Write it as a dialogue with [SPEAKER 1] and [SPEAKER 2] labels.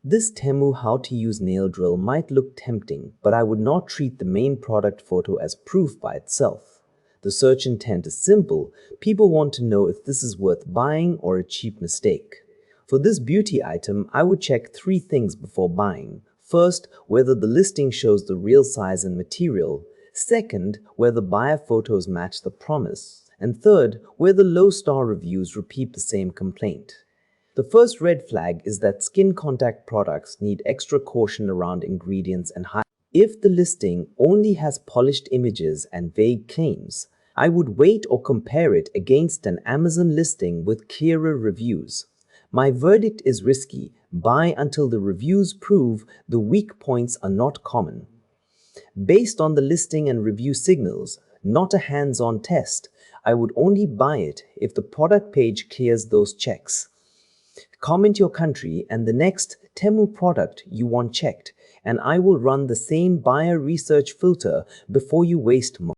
[SPEAKER 1] This Temu how to use nail drill might look tempting, but I would not treat the main product photo as proof by itself. The search intent is simple. People want to know if this is worth buying or a cheap mistake. For this beauty item, I would check 3 things before buying. First, whether the listing shows the real size and material. Second, whether buyer photos match the promise. And third, whether low-star reviews repeat the same complaint. The first red flag is that skin contact products need extra caution around ingredients and hygiene. If the listing only has polished images and vague claims, I would wait or compare it against an Amazon listing with clearer reviews. My verdict is risky. Buy until the reviews prove the weak points are not common. Based on the listing and review signals, not a hands-on test, I would only buy it if the product page clears those checks. Comment your country and the next Temu product you want checked, and I will run the same buyer research filter before you waste more.